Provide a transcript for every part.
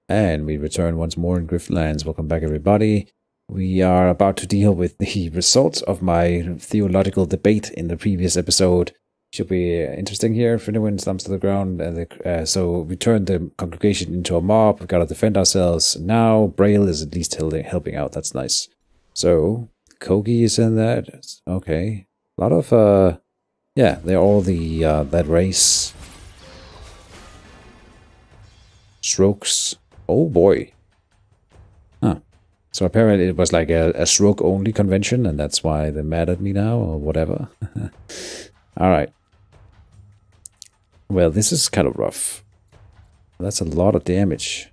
And we return once more in Griftlands. Welcome back, everybody. We are about to deal with the results of my theological debate in the previous episode. Should be interesting here if anyone slumps to the ground. So we turned the congregation into a mob. We've got to defend ourselves. Now Braille is at least helping out. That's nice. So Kogi is in that. Okay. A lot of, yeah, they're all the, that race. Strokes. Oh boy. Huh. So apparently it was like a stroke-only convention, and that's why they're mad at me now, or whatever. Alright. Well, this is kind of rough. That's a lot of damage.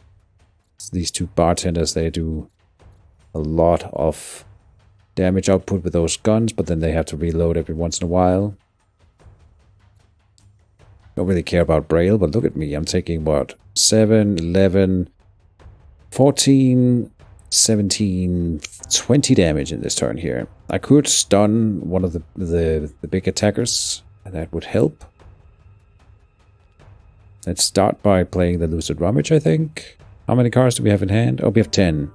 These two bartenders, they do a lot of damage output with those guns, but then they have to reload every once in a while. Don't really care about Braille, but look at me. I'm taking, what, 7, 11... 14, 17, 20 damage in this turn here. I could stun one of the big attackers. That would help. Let's start by playing the Lucid Rummage, I think. How many cards do we have in hand? Oh, we have 10.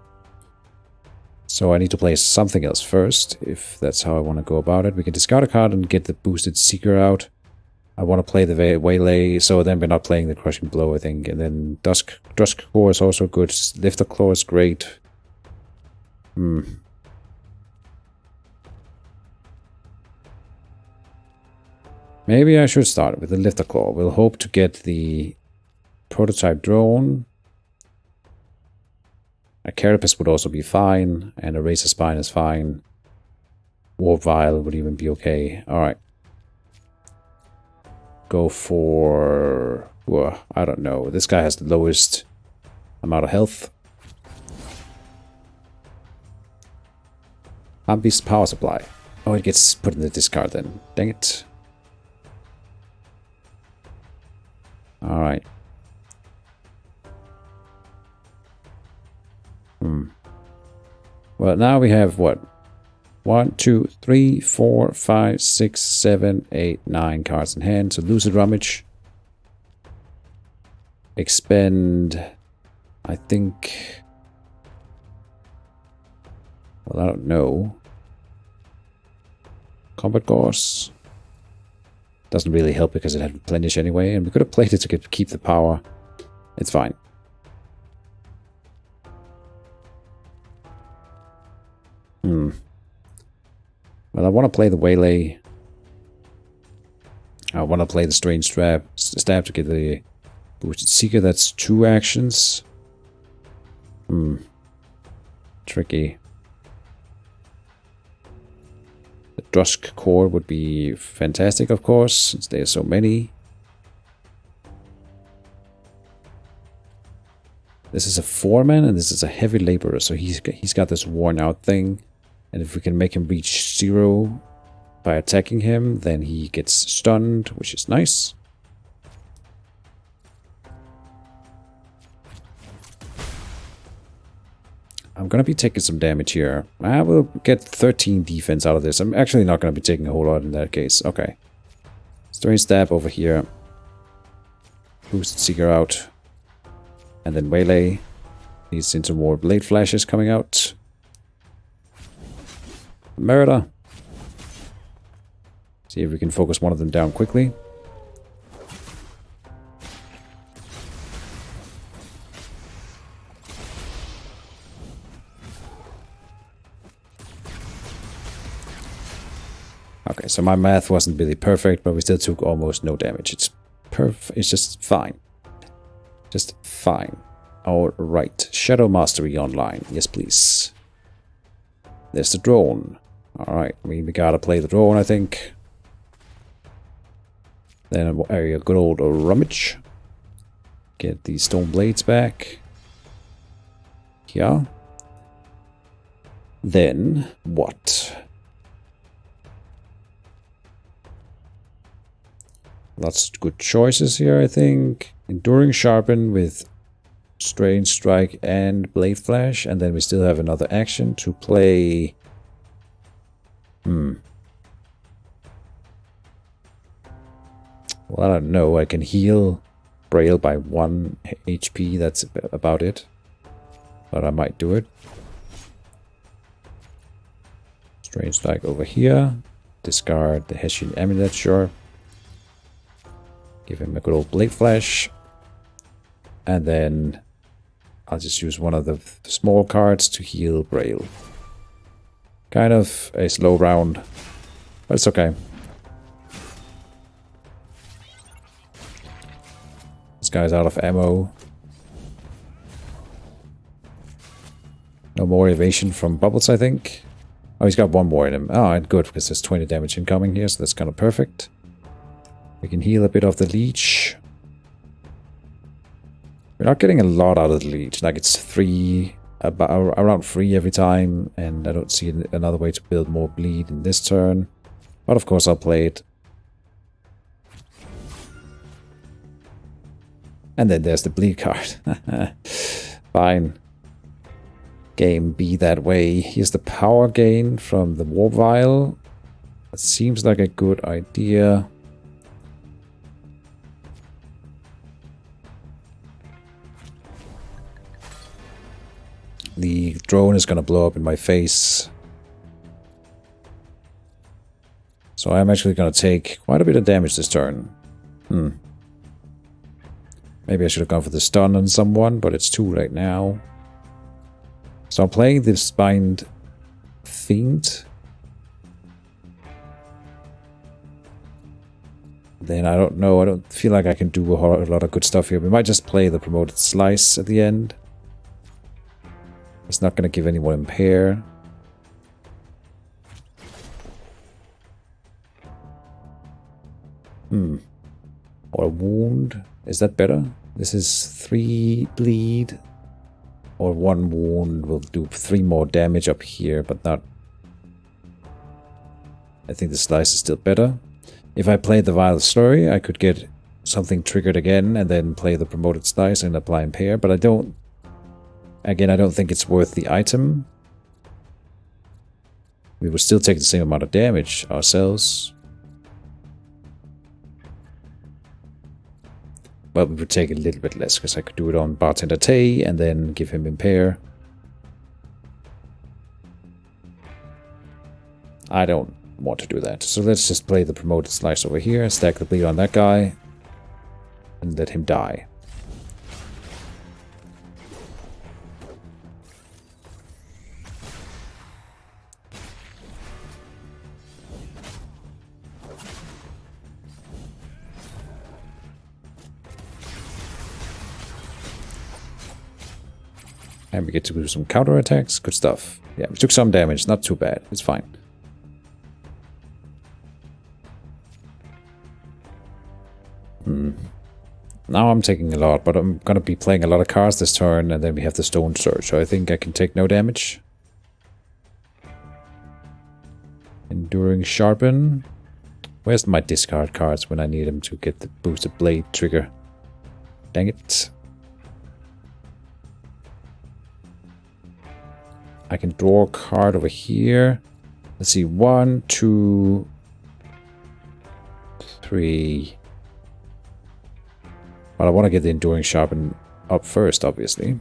So I need to play something else first, if that's how I want to go about it. We can discard a card and get the boosted Seeker out. I want to play the Waylay, so then we're not playing the Crushing Blow, I think. And then Dusk Core is also good. Lifter Claw is great. Maybe I should start with the Lifter Claw. We'll hope to get the Prototype Drone. A Carapace would also be fine, and a Razor Spine is fine. Warp Vial would even be okay. Alright. Go for... Well, I don't know. This guy has the lowest amount of health. Beast Power Supply. Oh, it gets put in the discard then. Dang it. Alright. Well, now we have what? 1, 2, 3, 4, 5, 6, 7, 8, 9 cards in hand. So Lucid Rummage. Expend, I think... Well, I don't know. Combat Gauze. Doesn't really help because it had Replenish anyway. And we could have played it to keep the power. It's fine. Well, I want to play the Waylay. I want to play the Strange Stab to get the Boosted Seeker. That's 2 actions. Tricky. The Dusk Core would be fantastic, of course, since there's so many. This is a 4-man, and this is a Heavy Laborer, so he's got this worn out thing. And if we can make him reach 0 by attacking him, then he gets stunned, which is nice. I'm going to be taking some damage here. I will get 13 defense out of this. I'm actually not going to be taking a whole lot in that case. Okay. Strange Stab over here. Boosted Seeker out. And then Waylay. Leads into more Blade Flashes coming out. Murder. See if we can focus one of them down quickly. Okay, so my math wasn't really perfect, but we still took almost no damage. It's It's just fine. Just fine. Alright. Shadow Mastery online. Yes, please. There's the drone. Alright, I mean, we gotta play the drone, I think. Then a good old rummage. Get these stone blades back. Yeah. Then, what? Lots of good choices here, I think. Enduring Sharpen with Strange Strike and Blade Flash. And then we still have another action to play... Well, I don't know. I can heal Braille by 1 HP, that's about it. But I might do it. Strange Strike over here. Discard the Hessian Amulet, sure. Give him a good old Blade Flash. And then I'll just use one of the small cards to heal Braille. Kind of a slow round, but it's okay. This guy's out of ammo. No more evasion from bubbles, I think. Oh, he's got one more in him. Oh, good, because there's 20 damage incoming here, so that's kind of perfect. We can heal a bit of the leech. We're not getting a lot out of the leech. Like, it's 3, around 3 every time, and I don't see another way to build more bleed in this turn. But of course I'll play it. And then there's the bleed card. Fine. Game be that way. Here's the power gain from the warp vial. That seems like a good idea. The drone is going to blow up in my face. So I'm actually going to take quite a bit of damage this turn. Maybe I should have gone for the stun on someone, but it's too late now. So I'm playing the Spined Fiend. Then I don't know, I don't feel like I can do a lot of good stuff here. We might just play the Promoted Slice at the end. It's not going to give anyone impair. Or a wound. Is that better? This is 3 bleed. Or 1 wound will do 3 more damage up here, but not... I think the slice is still better. If I played the Vile Slurry, I could get something triggered again and then play the Promoted Slice and apply impair, but I don't... Again, I don't think it's worth the item. We would still take the same amount of damage ourselves. But we would take a little bit less, because I could do it on Bartender Tay and then give him impair. I don't want to do that. So let's just play the Promoted Slice over here, stack the bleed on that guy, and let him die. And we get to do some counterattacks. Good stuff. Yeah, we took some damage. Not too bad. It's fine. Now I'm taking a lot, but I'm going to be playing a lot of cards this turn, and then we have the Stone Surge, so I think I can take no damage. Enduring Sharpen. Where's my discard cards when I need them to get the Boosted Blade trigger? Dang it. I can draw a card over here. Let's see, 1, 2, 3. But I want to get the Enduring Sharpen up first, obviously.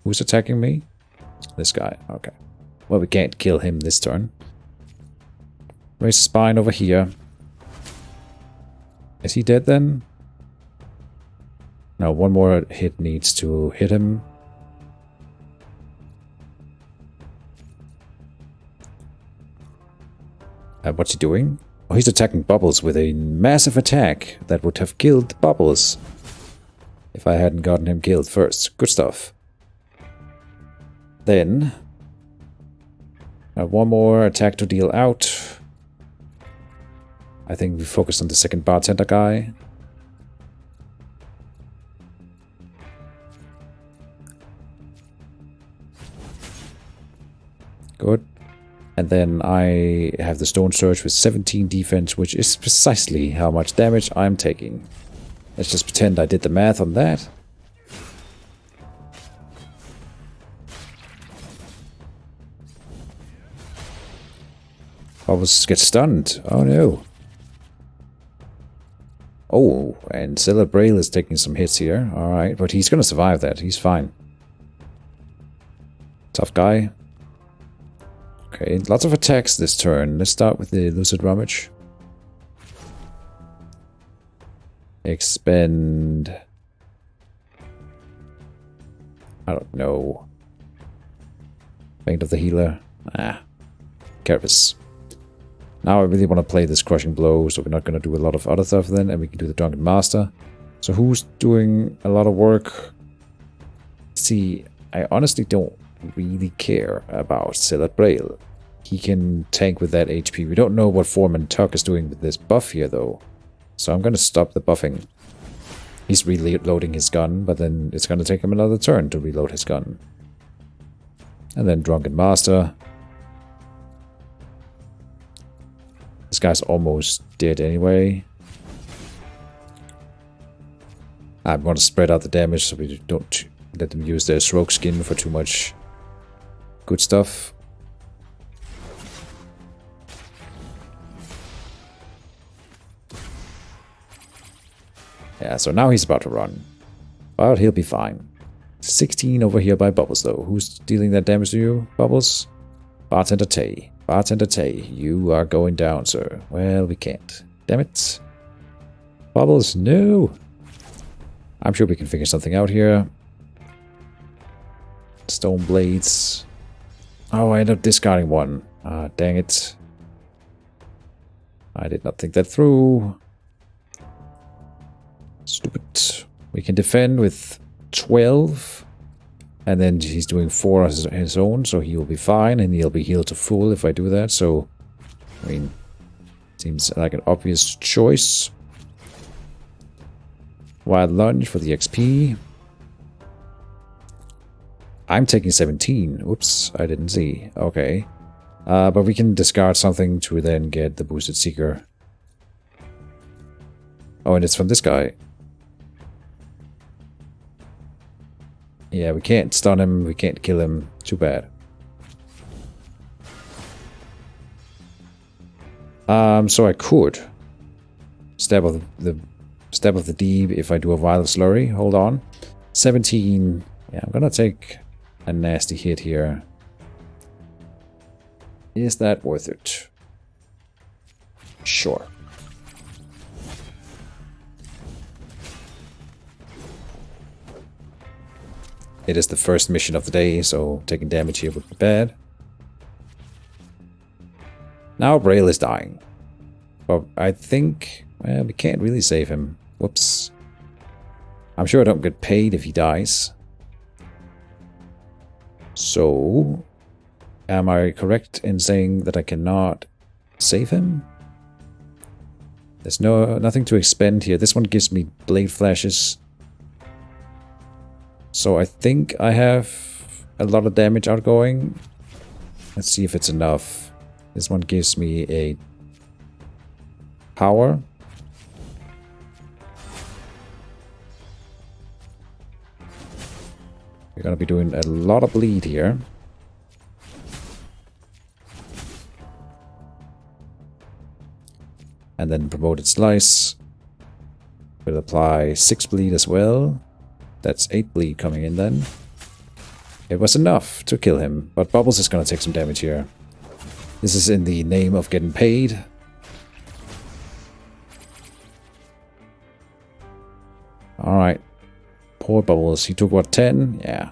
Who's attacking me? This guy, okay. Well, we can't kill him this turn. Raise the Spine over here. Is he dead then? No, one more hit needs to hit him. What's he doing? Oh, he's attacking Bubbles with a massive attack that would have killed Bubbles if I hadn't gotten him killed first. Good stuff. Then, one more attack to deal out. I think we focus on the second Bartender guy. Good. And then I have the Stone Surge with 17 defense, which is precisely how much damage I'm taking. Let's just pretend I did the math on that. Bubbles get stunned. Oh no. Oh, and Celebrail is taking some hits here. Alright, but he's gonna survive that. He's fine. Tough guy. Okay, lots of attacks this turn. Let's start with the Lucid Rummage. Expend... I don't know. Faint of the Healer. Carapace. Now I really want to play this Crushing Blow, so we're not going to do a lot of other stuff then, and we can do the Drunken Master. So who's doing a lot of work? See, I honestly don't really care about Celebrail. He can tank with that HP. We don't know what Foreman Tuck is doing with this buff here, though. So I'm going to stop the buffing. He's reloading his gun, but then it's going to take him another turn to reload his gun. And then Drunken Master. This guy's almost dead anyway. I'm going to spread out the damage so we don't let them use their Stroke Skin for too much good stuff. Yeah, so now he's about to run. But he'll be fine. 16 over here by Bubbles, though. Who's dealing that damage to you, Bubbles? Bartender Tay. Bartender Tay, you are going down, sir. Well, we can't. Damn it. Bubbles, no! I'm sure we can figure something out here. Stone Blades. Oh, I ended up discarding one. Ah, dang it. I did not think that through. Stupid. We can defend with 12. And then he's doing 4 as his own, so he'll be fine. And he'll be healed to full if I do that. So, I mean, seems like an obvious choice. Wild Lunge for the XP. I'm taking 17. Oops, I didn't see. Okay. But we can discard something to then get the Boosted Seeker. Oh, and it's from this guy. Yeah, we can't stun him, we can't kill him. Too bad. So I could stab of the deep if I do a Vial of Slurry. Hold on. 17. Yeah, I'm gonna take a nasty hit here. Is that worth it? Sure. It is the first mission of the day, so taking damage here would be bad. Now Braille is dying. But I think... well, we can't really save him. Whoops. I'm sure I don't get paid if he dies. So... am I correct in saying that I cannot save him? There's nothing to expend here. This one gives me blade flashes. So I think I have a lot of damage outgoing. Let's see if it's enough. This one gives me a power. We're gonna be doing a lot of bleed here. And then Promoted Slice. We'll apply 6 bleed as well. That's 8 bleed coming in then. It was enough to kill him, but Bubbles is gonna take some damage here. This is in the name of getting paid. Alright. Poor Bubbles. He took what, 10? Yeah.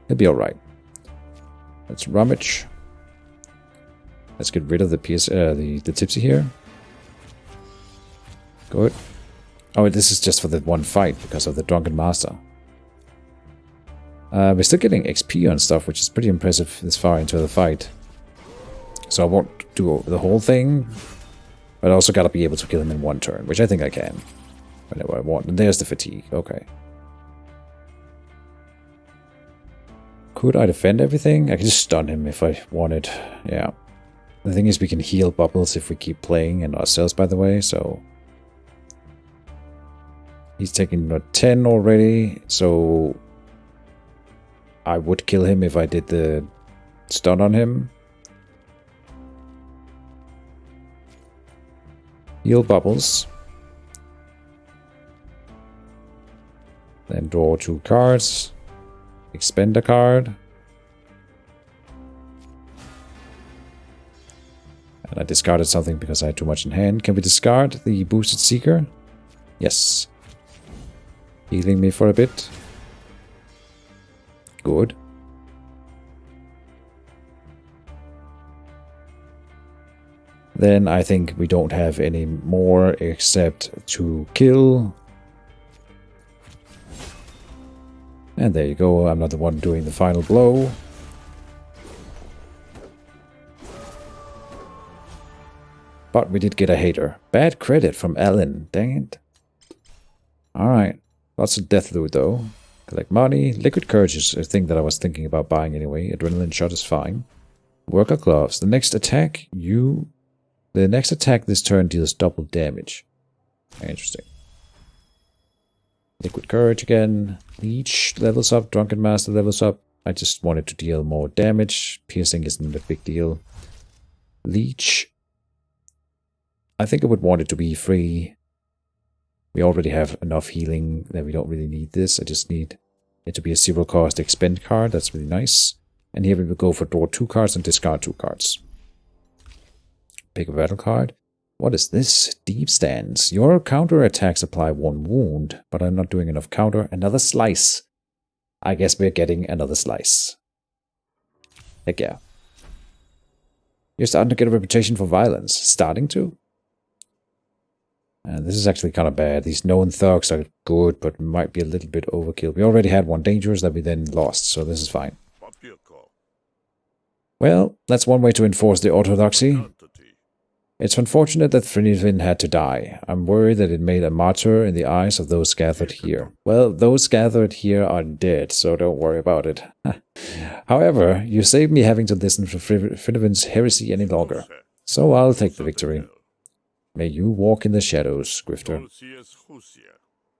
He'll be alright. Let's rummage. Let's get rid of the the tipsy here. Good. Oh, this is just for the one fight because of the Drunken Master. We're still getting XP on stuff, which is pretty impressive this far into the fight. So I won't do the whole thing, but I also gotta be able to kill him in one turn, which I think I can. Whenever I want. And there's the fatigue. Okay. Could I defend everything? I could just stun him if I wanted. Yeah. The thing is we can heal Bubbles if we keep playing, and ourselves, by the way, so... he's taking 10 already, so I would kill him if I did the stun on him. Heal Bubbles. Then draw 2 cards. Expend a card. And I discarded something because I had too much in hand. Can we discard the boosted Seeker? Yes. Healing me for a bit. Good. Then I think we don't have any more except to kill. And there you go, I'm not the one doing the final blow. But we did get a hater. Bad credit from Ellen, dang it. Alright, lots of death loot though. Collect money. Liquid Courage is a thing that I was thinking about buying anyway. Adrenaline Shot is fine. Worker Gloves. The next attack this turn deals double damage. Interesting. Liquid Courage again. Leech levels up. Drunken Master levels up. I just wanted to deal more damage. Piercing isn't a big deal. Leech. I think I would want it to be free. We already have enough healing that we don't really need this. I just need it to be a 0-cost expend card. That's really nice. And here we will go for draw 2 cards and discard 2 cards. Pick a battle card. What is this? Deep Stance. Your counter attacks apply 1 wound, but I'm not doing enough counter. Another slice. I guess we're getting another slice. Heck yeah. You're starting to get a reputation for violence. Starting to? And this is actually kind of bad. These known thugs are good, but might be a little bit overkill. We already had one dangerous that we then lost, so this is fine. Well, that's one way to enforce the orthodoxy. It's unfortunate that Frinivin had to die. I'm worried that it made a martyr in the eyes of those gathered here. Well, those gathered here are dead, so don't worry about it. However, you saved me having to listen to Frinivin's heresy any longer. So I'll take the victory. May you walk in the shadows, Grifter.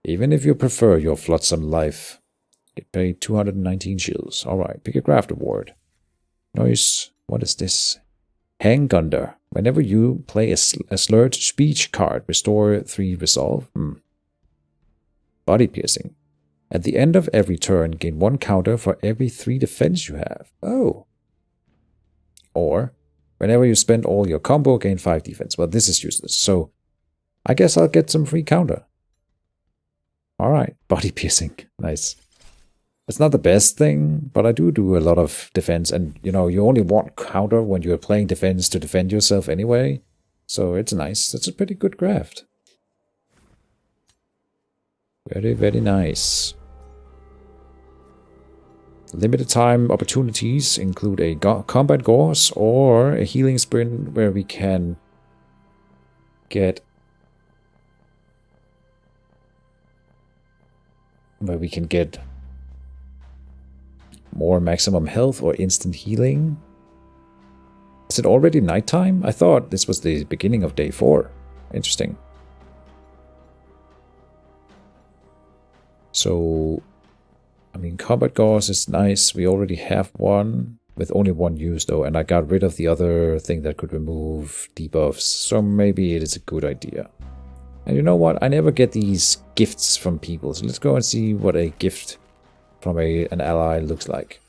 Even if you prefer your flotsam life. Get paid 219 shills. Alright, pick a craft award. Nice. What is this? Hanggunder. Whenever you play a slurred speech card, restore 3 resolve. Body piercing. At the end of every turn, gain 1 counter for every 3 defense you have. Oh. Or, whenever you spend all your combo, gain 5 defense. Well, this is useless, so I guess I'll get some free counter. Alright, body piercing. Nice. It's not the best thing, but I do a lot of defense, and you know, you only want counter when you're playing defense to defend yourself anyway, so it's nice. That's a pretty good craft. Very, very nice. Limited time opportunities include a combat gauze or a healing sprint where we can get more maximum health or instant healing. Is it already nighttime? I thought this was the beginning of day 4. Interesting. So, I mean, combat gauze is nice. We already have one with only 1 use though, and I got rid of the other thing that could remove debuffs, so maybe it is a good idea. And you know what? I never get these gifts from people, so let's go and see what a gift from an ally looks like.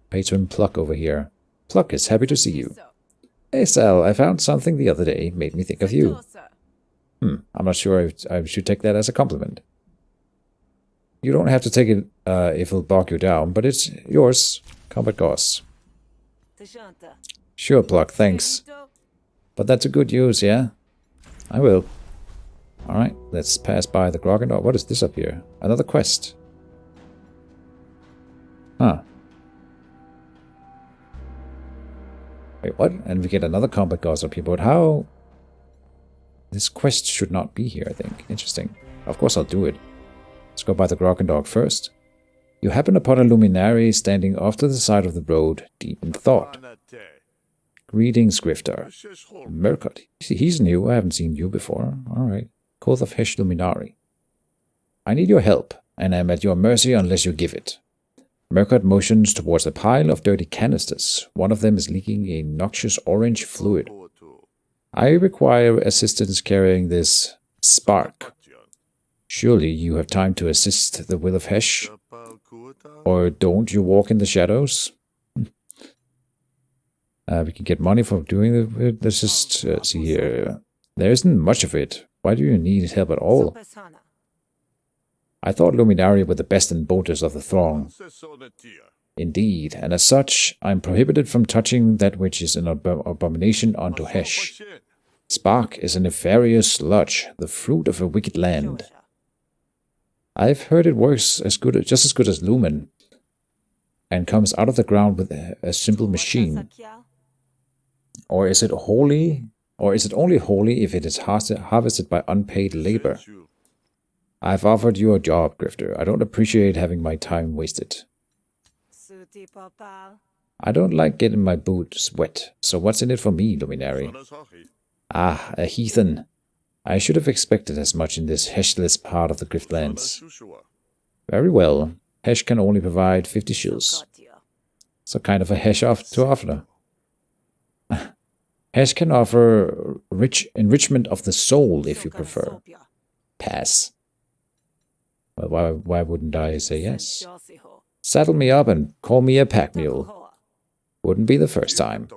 Patron Pluck over here. Pluck is happy to see you. Hey Sal, I found something the other day, made me think of you. I'm not sure if I should take that as a compliment. You don't have to take it if it'll bog you down, but it's yours. Combat gauze. Sure, Pluck, thanks. But that's a good use, yeah? I will. Alright, let's pass by the Grogendor. What is this up here? Another quest. Huh. Wait, what? And we get another combat gauze up here, but how? This quest should not be here, I think. Interesting. Of course I'll do it. Let's go by the Grogendor first. You happen upon a luminary standing off to the side of the road, deep in thought. Greetings, Grifter. Murkot. He's new, I haven't seen you before. Alright. Koth of Hesh Luminari. I need your help, and I'm at your mercy unless you give it. Murkot motions towards a pile of dirty canisters. One of them is leaking a noxious orange fluid. I require assistance carrying this spark. Surely you have time to assist the will of Hesh? Or don't you walk in the shadows? We can get money for doing it. Let's just see here. There isn't much of it. Why do you need help at all? I thought Luminari were the best and boldest of the throng. Indeed, and as such, I am prohibited from touching that which is an abomination unto Hesh. Spark is a nefarious sludge, the fruit of a wicked land. I've heard it works just as good as Lumen, and comes out of the ground with a simple machine. Or is it holy? Or is it only holy if it is harvested by unpaid labor? I've offered you a job, Grifter. I don't appreciate having my time wasted. I don't like getting my boots wet, so what's in it for me, Luminary? Ah, a heathen. I should have expected as much in this Heshless part of the Griftlands. Very well. Hesh can only provide 50 shills. So kind of a Hesh off to offer. Hesh can offer rich enrichment of the soul if you prefer. Pass. Well, why wouldn't I say yes? Saddle me up and call me a pack mule. Wouldn't be the first time.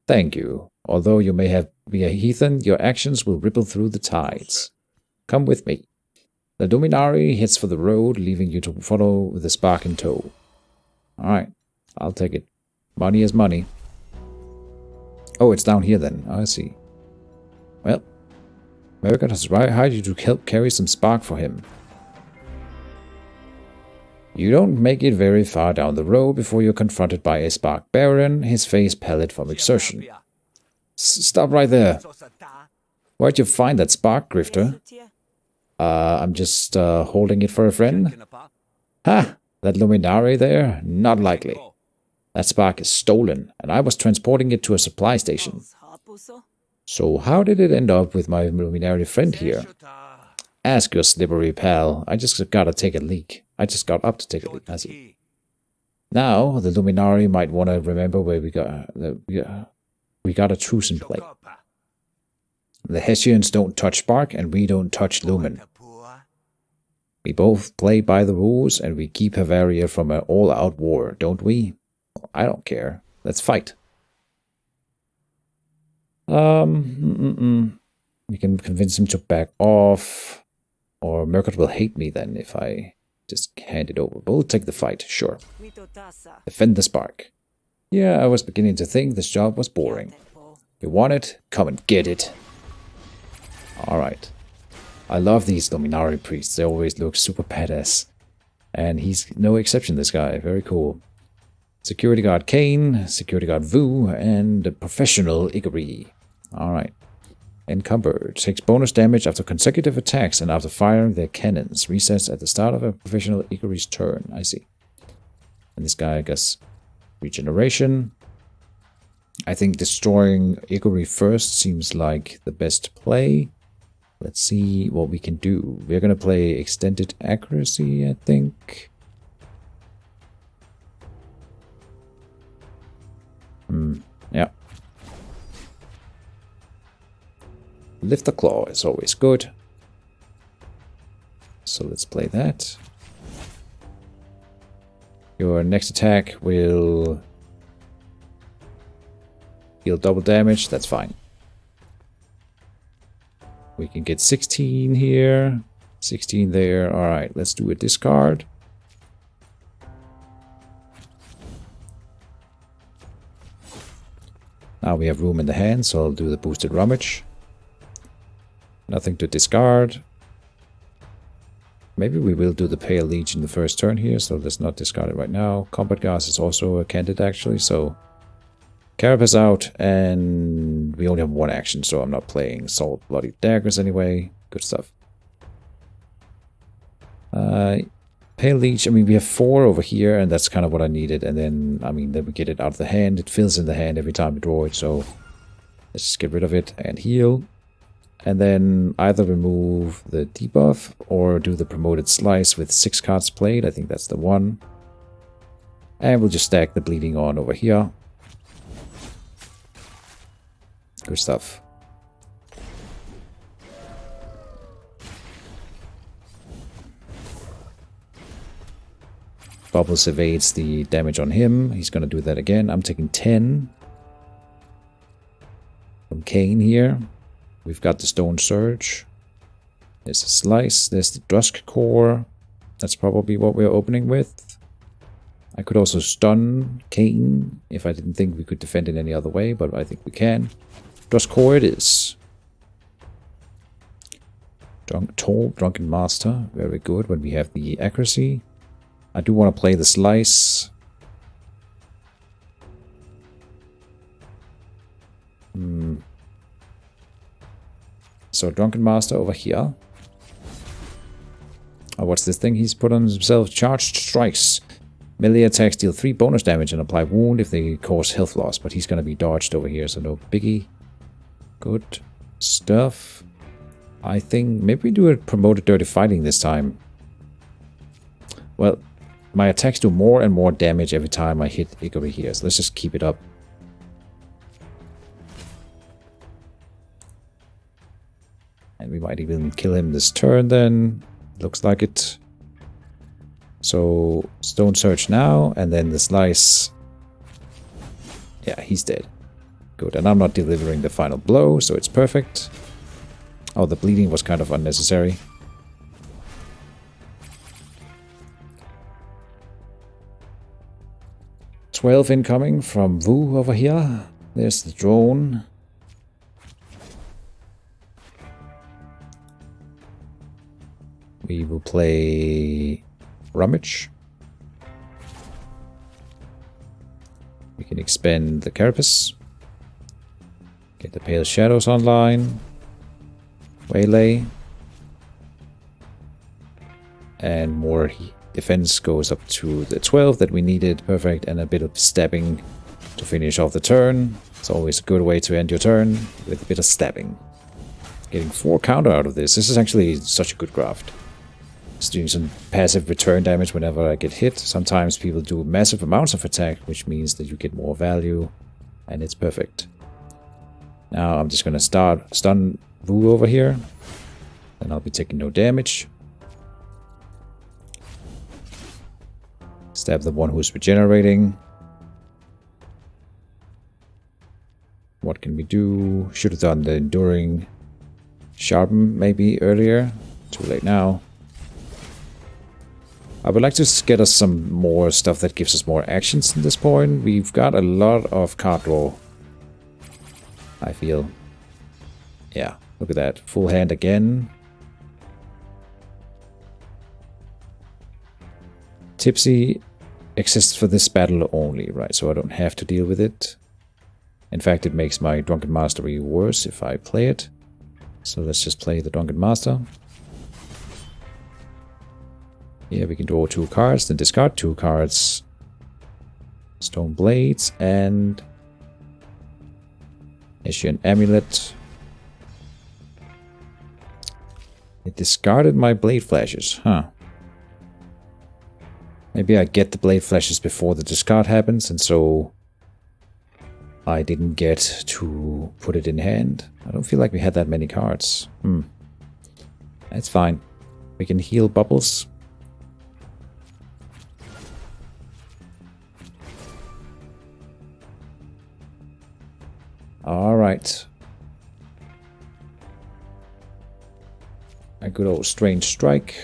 Thank you. Although you may be a heathen, your actions will ripple through the tides. Come with me. The Luminari heads for the road, leaving you to follow with the spark in tow. Alright, I'll take it. Money is money. Oh, it's down here then. I see. Well, Merrigan has hired you to help carry some spark for him. You don't make it very far down the road before you're confronted by a spark baron, his face pallid from exertion. Stop right there. Where'd you find that spark, Grifter? I'm just holding it for a friend. Ha! That Luminari there? Not likely. That spark is stolen, and I was transporting it to a supply station. So how did it end up with my Luminari friend here? Ask your slippery pal. I just got up to take a leak. I see. Now, the Luminari might want to remember where we got a truce in play. The Hessians don't touch spark, and we don't touch Lumen. We both play by the rules, and we keep Bavaria from an all-out war, don't we? I don't care. Let's fight. We can convince him to back off, or Merkut will hate me then if I just hand it over. But we'll take the fight, sure. Defend the spark. Yeah, I was beginning to think this job was boring. If you want it, come and get it. Alright. I love these Luminari priests. They always look super badass. And he's no exception, this guy. Very cool. Security guard Kane, security guard Vu, and a professional Igori. Alright. Encumbered. Takes bonus damage after consecutive attacks and after firing their cannons. Resets at the start of a professional Igori's turn. I see. And this guy, I guess, regeneration. I think destroying Igori first seems like the best play. Let's see what we can do. We're going to play extended accuracy, I think. Yeah. Lift the claw is always good. So let's play that. Your next attack will deal double damage. That's fine. We can get 16 here. 16 there. Alright, let's do a discard. Now we have room in the hand, so I'll do the boosted rummage. Nothing to discard. Maybe we will do the Pale Leech in the first turn here, so let's not discard it right now. Combat Gas is also a candidate actually, so Carapace out, and we only have one action, so I'm not playing Salt Bloody Daggers anyway. Good stuff. Pale Leech, I mean, we have 4 over here, and that's kind of what I needed. And then, I mean, then we get it out of the hand. It fills in the hand every time we draw it, so let's just get rid of it and heal. And then either remove the debuff or do the promoted slice with 6 cards played. I think that's the one. And we'll just stack the bleeding on over here. Good stuff. Bubbles evades the damage on him. He's going to do that again. I'm taking 10 from Kane here. We've got the Stone Surge. There's a Slice. There's the Dusk Core. That's probably what we're opening with. I could also stun Kane if I didn't think we could defend it any other way, but I think we can. Dusk Core it is. Tall Drunken Master. Very good when we have the accuracy. I do want to play the Slice. So Drunken Master over here. Oh, what's this thing he's put on himself? Charged Strikes. Melee attacks deal 3 bonus damage and apply wound if they cause health loss. But he's going to be dodged over here, so no biggie. Good stuff. I think maybe we do a promoted Dirty Fighting this time. Well, my attacks do more and more damage every time I hit it over here. So let's just keep it up. And we might even kill him this turn then. Looks like it. So, Stone Surge now, and then the Slice. Yeah, he's dead. Good, and I'm not delivering the final blow, so it's perfect. Oh, the bleeding was kind of unnecessary. "12 incoming from Wu over here. There's the drone. We will play Rummage. We can expend the Carapace. Get the Pale Shadows online. Waylay. And more defense goes up to the 12 that we needed. Perfect. And a bit of stabbing to finish off the turn. It's always a good way to end your turn with a bit of stabbing. Getting 4 counter out of this. This is actually such a good graft. It's doing some passive return damage whenever I get hit. Sometimes people do massive amounts of attack, which means that you get more value. And it's perfect. Now I'm just going to start stun Wu over here. Then I'll be taking no damage. Stab the one who's regenerating. What can we do? Should have done the Enduring Sharpen maybe earlier. Too late now. I would like to get us some more stuff that gives us more actions at this point. We've got a lot of card draw, I feel. Yeah, look at that. Full hand again. Tipsy exists for this battle only, right? So I don't have to deal with it. In fact, it makes my Drunken Mastery worse if I play it. So let's just play the Drunken Master. Yeah, we can draw 2 cards, then discard 2 cards. Stone Blades and issue an Amulet. It discarded my Blade Flashes, huh? Maybe I get the Blade Flashes before the discard happens, and so I didn't get to put it in hand. I don't feel like we had that many cards. That's fine. We can heal Bubbles. Alright. A good old Strange Strike.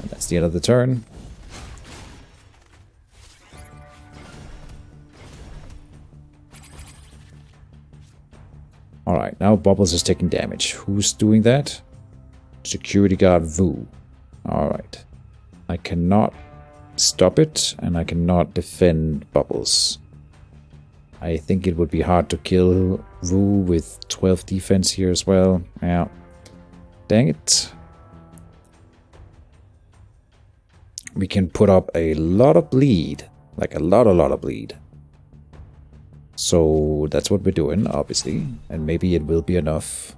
And that's the end of the turn. Alright, now Bubbles is taking damage. Who's doing that? Security Guard Vu. Alright. I cannot stop it, and I cannot defend Bubbles. I think it would be hard to kill Vu with 12 defense here as well. Yeah. Dang it. We can put up a lot of bleed. Like a lot of bleed. So that's what we're doing, obviously. And maybe it will be enough.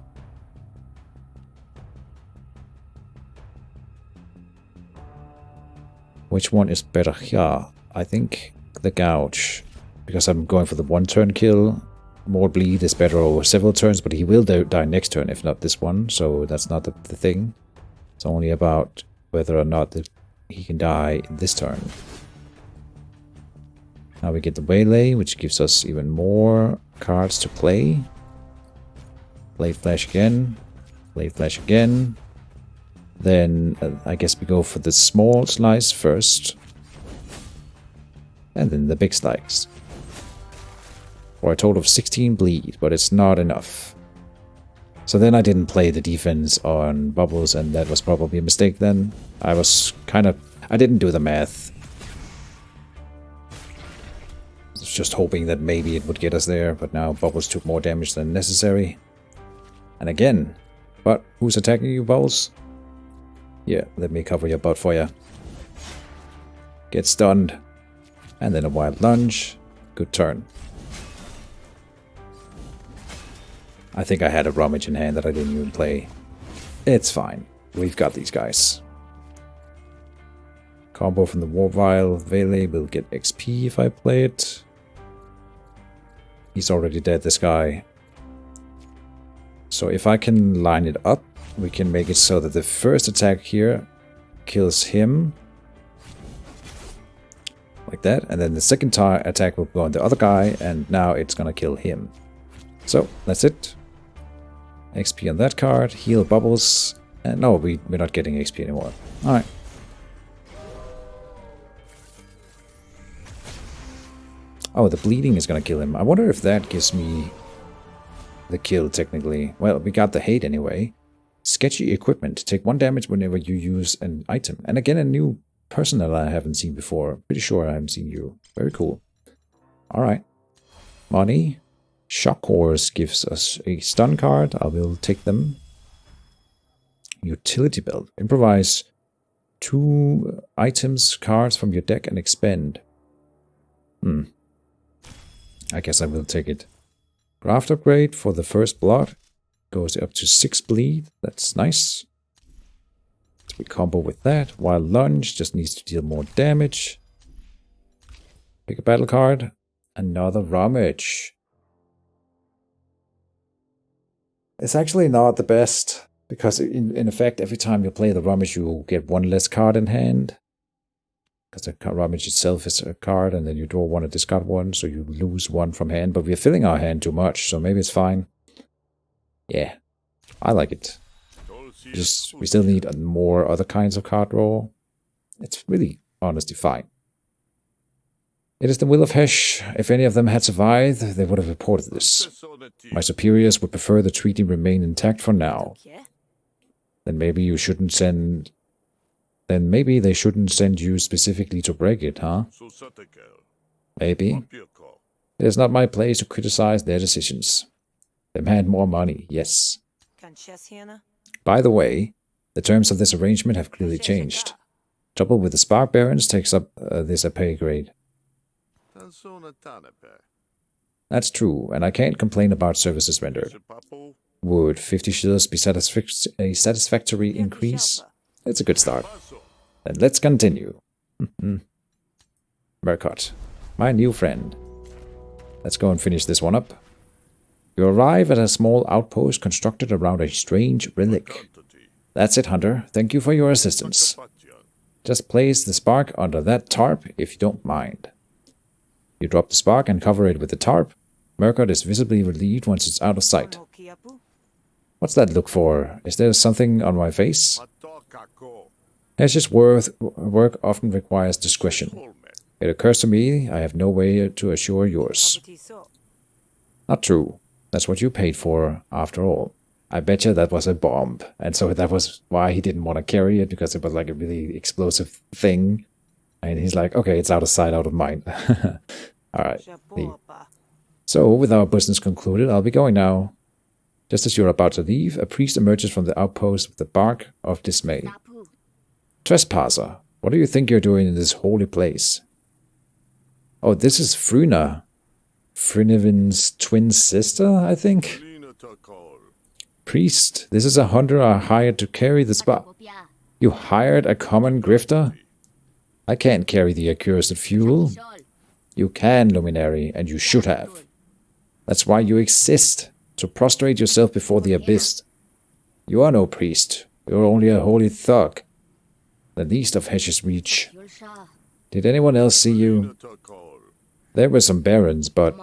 Which one is better? Yeah, I think the Gouge. Because I'm going for the 1-turn kill. More bleed is better over several turns, but he will die next turn, if not this one. So that's not the thing. It's only about whether or not he can die this turn. Now we get the Waylay, which gives us even more cards to play. Blade Flash again. Blade Flash again. Then I guess we go for the small slice first. And then the big slice. For a total of 16 bleed, but it's not enough. So then I didn't play the defense on bubbles, and that was probably a mistake then. I didn't do the math. I was just hoping that maybe it would get us there, but now bubbles took more damage than necessary. And again, but who's attacking you, bubbles? Yeah, let me cover your butt for you. Get stunned. And then a wild lunge. Good turn. I think I had a rummage in hand that I didn't even play. It's fine. We've got these guys. Combo from the War Vial. Vele will get XP if I play it. He's already dead, this guy. So if I can line it up, we can make it so that the first attack here kills him. Like that. And then the second attack will go on the other guy, and now it's gonna kill him. So, that's it. XP on that card, heal bubbles, and no, we're not getting XP anymore. Alright. Oh, the bleeding is gonna kill him. I wonder if that gives me the kill, technically. Well, we got the hate anyway. Sketchy equipment. Take 1 damage whenever you use an item. And again, a new person that I haven't seen before. Pretty sure I haven't seen you. Very cool. Alright. Money. Shock Horse gives us a stun card. I will take them. Utility Belt. Improvise 2 items, cards from your deck and expend. I guess I will take it. Craft Upgrade for the first blood. Goes up to 6 bleed. That's nice. So we combo with that. Wild Lunge just needs to deal more damage. Pick a battle card. Another Rummage. It's actually not the best, because in effect, every time you play the Rummage, you get 1 less card in hand. Because the Rummage itself is a card, and then you draw 1 and discard 1, so you lose 1 from hand. But we're filling our hand too much, so maybe it's fine. Yeah, I like it. We still need more other kinds of card draw. It's really, honestly, fine. It is the will of Hesh. If any of them had survived, they would have reported this. My superiors would prefer the treaty remain intact for now. Then maybe you shouldn't send... Then maybe they shouldn't send you specifically to break it, huh? Maybe. It is not my place to criticize their decisions. Demand more money, yes. By the way, the terms of this arrangement have clearly changed. Trouble with the Spark Barons takes up this a pay grade. That's true, and I can't complain about services rendered. Would 50 shields be a satisfactory increase? It's a good start. Then let's continue. Murcott, my new friend. Let's go and finish this one up. You arrive at a small outpost constructed around a strange relic. That's it, Hunter. Thank you for your assistance. Just place the spark under that tarp if you don't mind. You drop the spark and cover it with the tarp. Murcott is visibly relieved once it's out of sight. What's that look for? Is there something on my face? Hesh's work often requires discretion. It occurs to me I have no way to assure yours. Not true. That's what you paid for, after all. I betcha that was a bomb, and so that was why he didn't want to carry it, because it was like a really explosive thing. And he's like, okay, it's out of sight, out of mind. Alright. So, with our business concluded, I'll be going now. Just as you're about to leave, a priest emerges from the outpost with a bark of dismay. Trespasser, what do you think you're doing in this holy place? Oh, this is Fruna. Frunivin's twin sister, I think? Priest, this is a hunter I hired to carry the spark. You hired a common grifter? I can't carry the accursed fuel. You can, Luminary, and you should have. That's why you exist, to prostrate yourself before the abyss. You are no priest. You're only a holy thug. the least of Hesh's reach. Did anyone else see you? There were some barons, but...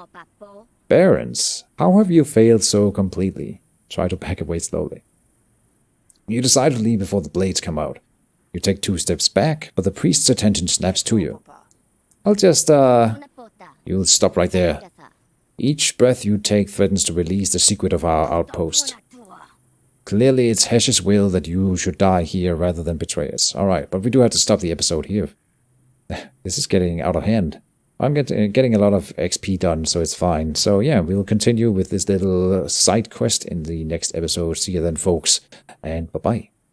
Barons? How have you failed so completely? Try to back away slowly. You decide to leave before the blades come out. You take 2 steps back, but the priest's attention snaps to you. I'll just, You'll stop right there. Each breath you take threatens to release the secret of our outpost. Clearly, it's Hesh's will that you should die here rather than betray us. Alright, but we do have to stop the episode here. This is getting out of hand. I'm getting a lot of XP done, so it's fine. So yeah, we'll continue with this little side quest in the next episode. See you then, folks, and bye-bye.